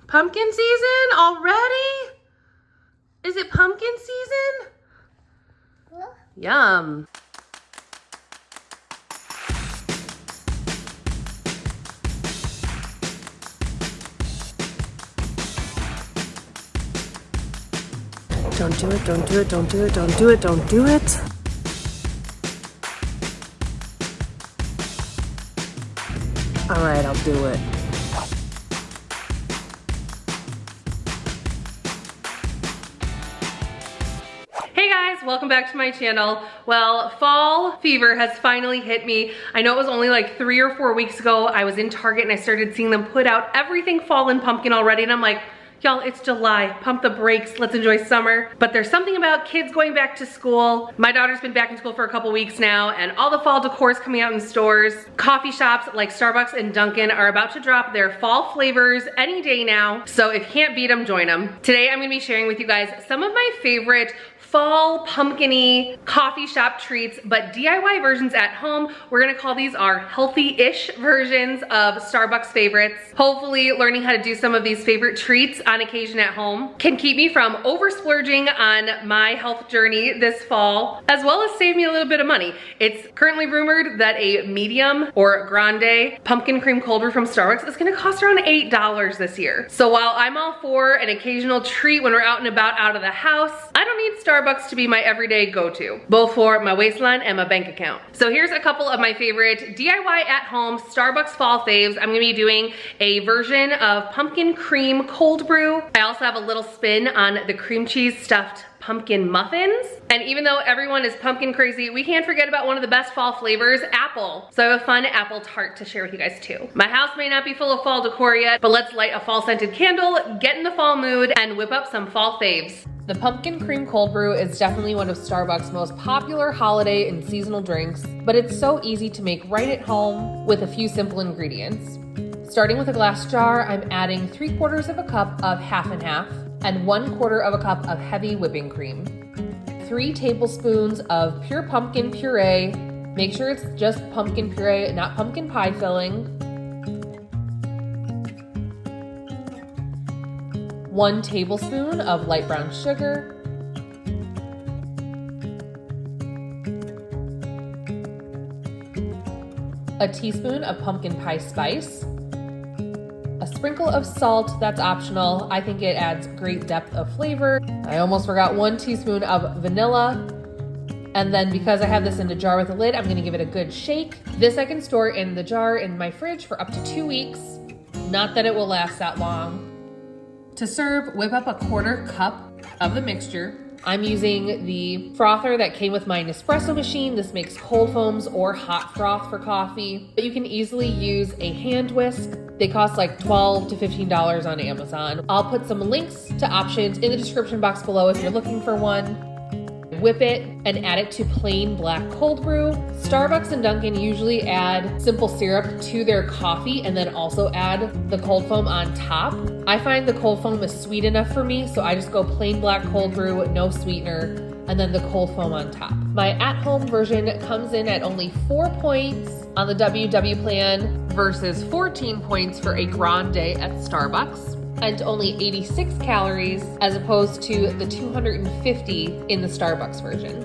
Pumpkin season already? Is it pumpkin season? Yum. Don't do it, don't do it, don't do it, don't do it, don't do it. All right, I'll do it. Hey guys, welcome back to my channel. Well, fall fever has finally hit me. I know it was only like 3 or 4 weeks ago. I was in Target and I started seeing them put out everything fall and pumpkin already, and I'm like, y'all, it's July, pump the brakes, let's enjoy summer. But there's something about kids going back to school. My daughter's been back in school for a couple weeks now, and all the fall decor is coming out in stores. Coffee shops like Starbucks and Dunkin' are about to drop their fall flavors any day now. So if you can't beat them, join them. Today I'm gonna be sharing with you guys some of my favorite fall pumpkin-y coffee shop treats, but DIY versions at home. We're gonna call these our healthy-ish versions of Starbucks favorites. Hopefully learning how to do some of these favorite treats on occasion at home can keep me from over-splurging on my health journey this fall, as well as save me a little bit of money. It's currently rumored that a medium or grande pumpkin cream cold brew from Starbucks is gonna cost around $8 this year. So while I'm all for an occasional treat when we're out and about out of the house, I don't need Starbucks to be my everyday go-to, both for my waistline and my bank account. So here's a couple of my favorite DIY at home Starbucks fall faves. I'm gonna be doing a version of pumpkin cream cold brew. I also have a little spin on the cream cheese stuffed pumpkin muffins. And even though everyone is pumpkin crazy, we can't forget about one of the best fall flavors, apple. So I have a fun apple tart to share with you guys too. My house may not be full of fall decor yet, but let's light a fall scented candle, get in the fall mood, and whip up some fall faves. The pumpkin cream cold brew is definitely one of Starbucks' most popular holiday and seasonal drinks, but it's so easy to make right at home with a few simple ingredients. Starting with a glass jar, I'm adding 3/4 of a cup of half and half and 1/4 of a cup of heavy whipping cream. 3 tablespoons of pure pumpkin puree. Make sure it's just pumpkin puree, not pumpkin pie filling. 1 tablespoon of light brown sugar, a teaspoon of pumpkin pie spice, a sprinkle of salt, that's optional. I think it adds great depth of flavor. I almost forgot 1 teaspoon of vanilla. And then because I have this in a jar with a lid, I'm gonna give it a good shake. This I can store in the jar in my fridge for up to 2 weeks. Not that it will last that long. To serve, whip up a 1/4 cup of the mixture. I'm using the frother that came with my Nespresso machine. This makes cold foams or hot froth for coffee, but you can easily use a hand whisk. They cost like $12 to $15 on Amazon. I'll put some links to options in the description box below if you're looking for one. Whip it and add it to plain black cold brew. Starbucks and Dunkin' usually add simple syrup to their coffee and then also add the cold foam on top. I find the cold foam is sweet enough for me, so I just go plain black cold brew, no sweetener, and then the cold foam on top. My at-home version comes in at only 4 points on the WW plan versus 14 points for a grande at Starbucks, and only 86 calories as opposed to the 250 in the Starbucks version.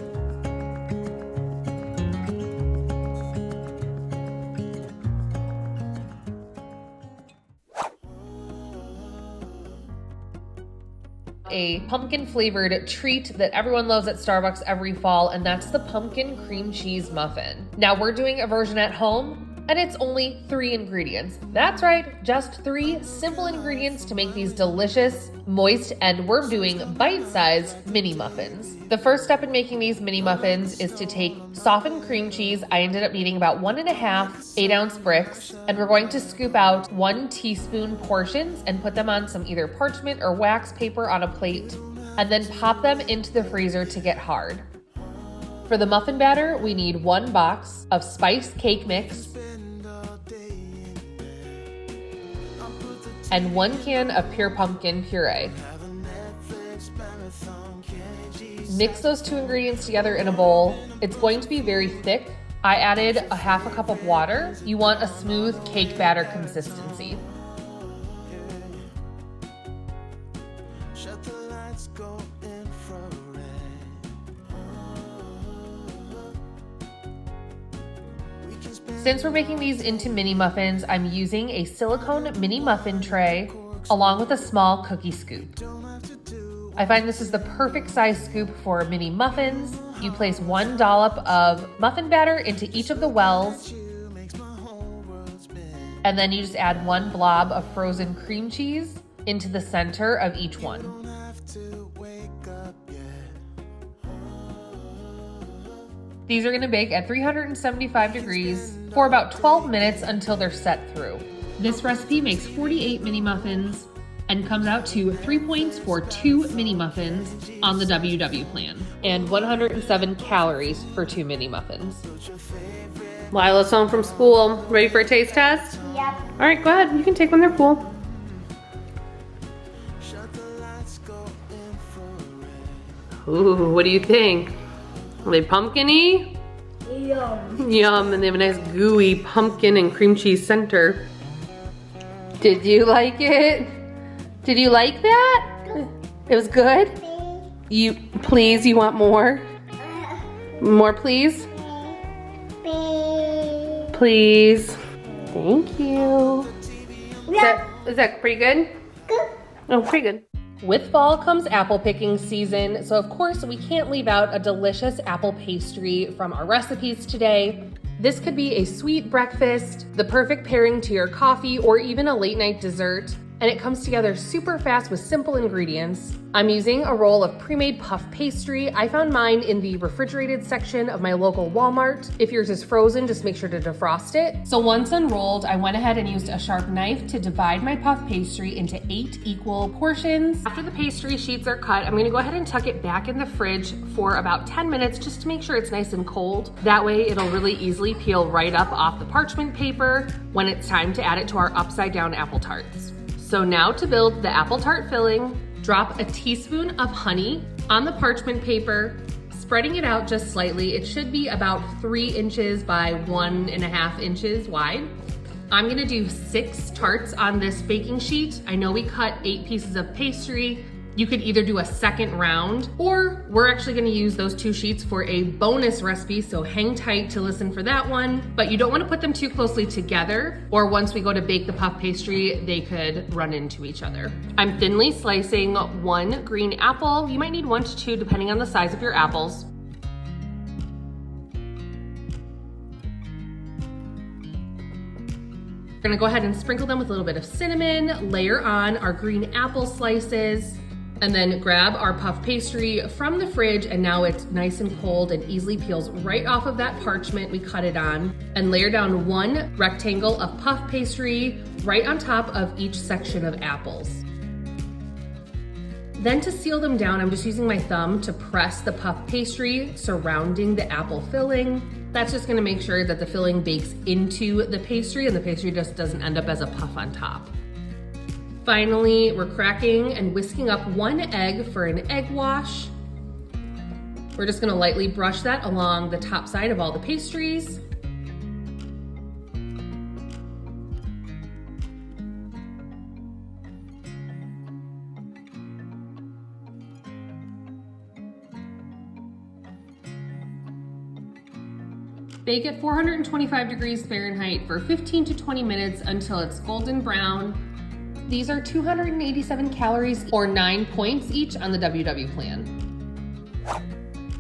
A pumpkin flavored treat that everyone loves at Starbucks every fall, and that's the pumpkin cream cheese muffin. Now we're doing a version at home, and it's only 3 ingredients. That's right, just 3 simple ingredients to make these delicious, moist, and we're doing bite-sized mini muffins. The first step in making these mini muffins is to take softened cream cheese. I ended up needing about 1.5 8-ounce bricks, and we're going to scoop out 1 teaspoon portions and put them on some either parchment or wax paper on a plate, and then pop them into the freezer to get hard. For the muffin batter, we need 1 box of spiced cake mix and 1 can of pure pumpkin puree. Mix those 2 ingredients together in a bowl. It's going to be very thick. I added 1/2 cup of water. You want a smooth cake batter consistency. Shut the lights, go infrared. Since we're making these into mini muffins, I'm using a silicone mini muffin tray along with a small cookie scoop. I find this is the perfect size scoop for mini muffins. You place 1 dollop of muffin batter into each of the wells, and then you just add 1 blob of frozen cream cheese into the center of each one. These are gonna bake at 375 degrees for about 12 minutes until they're set through. This recipe makes 48 mini muffins and comes out to 3 points for 2 mini muffins on the WW plan, and 107 calories for 2 mini muffins. Lila's home from school. Ready for a taste test? Yep. All right, go ahead. You can take one, they're cool. Ooh, what do you think? Are they pumpkin-y? Yum. Yum, and they have a nice gooey pumpkin and cream cheese center. Did you like it? Did you like that? It was good? You want more? More, please? Please. Thank you. Is that pretty good? Good. Oh, pretty good. With fall comes apple picking season, so of course we can't leave out a delicious apple pastry from our recipes today. This could be a sweet breakfast, the perfect pairing to your coffee, or even a late night dessert. And it comes together super fast with simple ingredients. I'm using a roll of pre-made puff pastry. I found mine in the refrigerated section of my local Walmart. If yours is frozen, just make sure to defrost it. So once unrolled, I went ahead and used a sharp knife to divide my puff pastry into 8 equal portions. After the pastry sheets are cut, I'm gonna go ahead and tuck it back in the fridge for about 10 minutes just to make sure it's nice and cold. That way it'll really easily peel right up off the parchment paper when it's time to add it to our upside down apple tarts. So now to build the apple tart filling, drop a teaspoon of honey on the parchment paper, spreading it out just slightly. It should be about 3 inches by 1.5 inches wide. I'm gonna do 6 tarts on this baking sheet. I know we cut 8 pieces of pastry. You could either do a second round, or we're actually gonna use those 2 sheets for a bonus recipe, so hang tight to listen for that one. But you don't wanna put them too closely together, or once we go to bake the puff pastry, they could run into each other. I'm thinly slicing 1 green apple. You might need 1 to 2 depending on the size of your apples. We're gonna go ahead and sprinkle them with a little bit of cinnamon, layer on our green apple slices, and then grab our puff pastry from the fridge, and now it's nice and cold and easily peels right off of that parchment we cut it on, and layer down 1 rectangle of puff pastry right on top of each section of apples. Then to seal them down, I'm just using my thumb to press the puff pastry surrounding the apple filling. That's just gonna make sure that the filling bakes into the pastry and the pastry just doesn't end up as a puff on top. Finally, we're cracking and whisking up 1 egg for an egg wash. We're just gonna lightly brush that along the top side of all the pastries. Bake at 425 degrees Fahrenheit for 15 to 20 minutes until it's golden brown. These are 287 calories or 9 points each on the WW plan.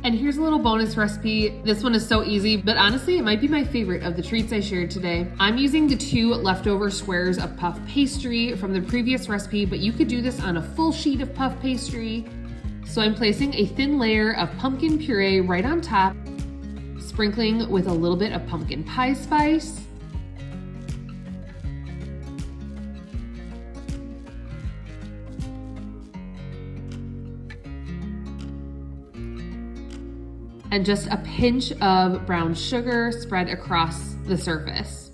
And here's a little bonus recipe. This one is so easy, but honestly, it might be my favorite of the treats I shared today. I'm using the 2 leftover squares of puff pastry from the previous recipe, but you could do this on a full sheet of puff pastry. So I'm placing a thin layer of pumpkin puree right on top, sprinkling with a little bit of pumpkin pie spice, and just a pinch of brown sugar spread across the surface.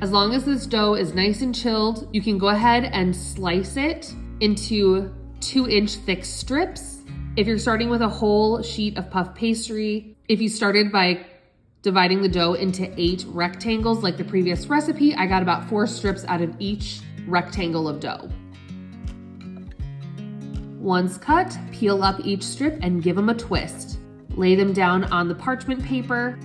As long as this dough is nice and chilled, you can go ahead and slice it into 2-inch thick strips. If you're starting with a whole sheet of puff pastry, if you started by dividing the dough into 8 rectangles like the previous recipe, I got about 4 strips out of each rectangle of dough. Once cut, peel up each strip and give them a twist. Lay them down on the parchment paper.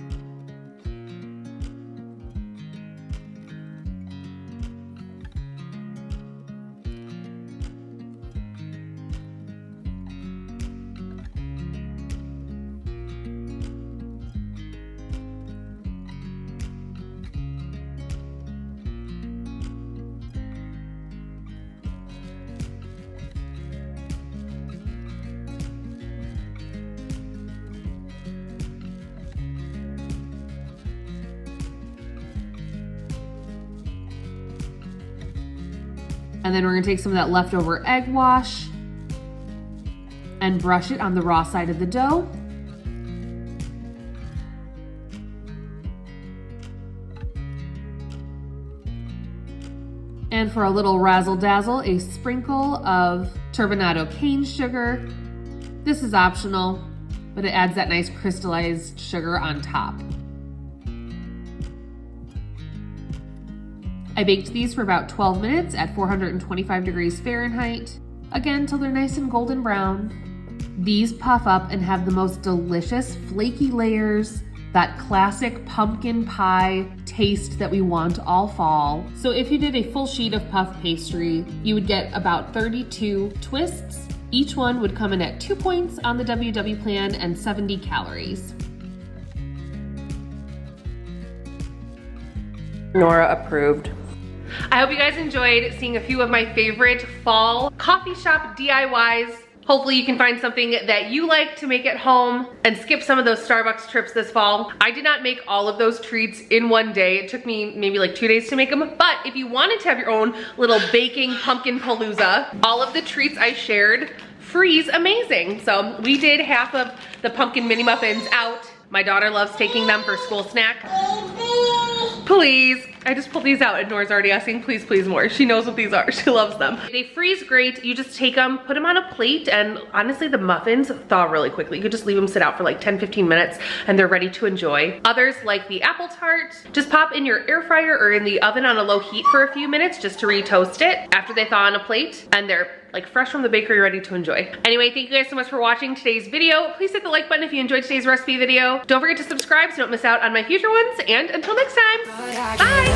And then we're gonna take some of that leftover egg wash and brush it on the raw side of the dough. And for a little razzle dazzle, a sprinkle of turbinado cane sugar. This is optional, but it adds that nice crystallized sugar on top. I baked these for about 12 minutes at 425 degrees Fahrenheit, again till they're nice and golden brown. These puff up and have the most delicious flaky layers, that classic pumpkin pie taste that we want all fall. So if you did a full sheet of puff pastry, you would get about 32 twists. Each one would come in at 2 points on the WW plan and 70 calories. Nora approved. I hope you guys enjoyed seeing a few of my favorite fall coffee shop DIYs. Hopefully you can find something that you like to make at home and skip some of those Starbucks trips this fall. I did not make all of those treats in one day. It took me maybe like 2 days to make them. But if you wanted to have your own little baking pumpkin palooza, all of the treats I shared freeze amazing. So we did half of the pumpkin mini muffins out. My daughter loves taking them for school snack. Please. I just pulled these out and Nora's already asking, please, please more. She knows what these are, she loves them. They freeze great. You just take them, put them on a plate, and honestly, the muffins thaw really quickly. You could just leave them sit out for like 10-15 minutes and they're ready to enjoy. Others, like the apple tart, just pop in your air fryer or in the oven on a low heat for a few minutes just to re-toast it after they thaw on a plate, and they're like fresh from the bakery, ready to enjoy. Anyway, thank you guys so much for watching today's video. Please hit the like button if you enjoyed today's recipe video. Don't forget to subscribe so you don't miss out on my future ones, and until next time, bye.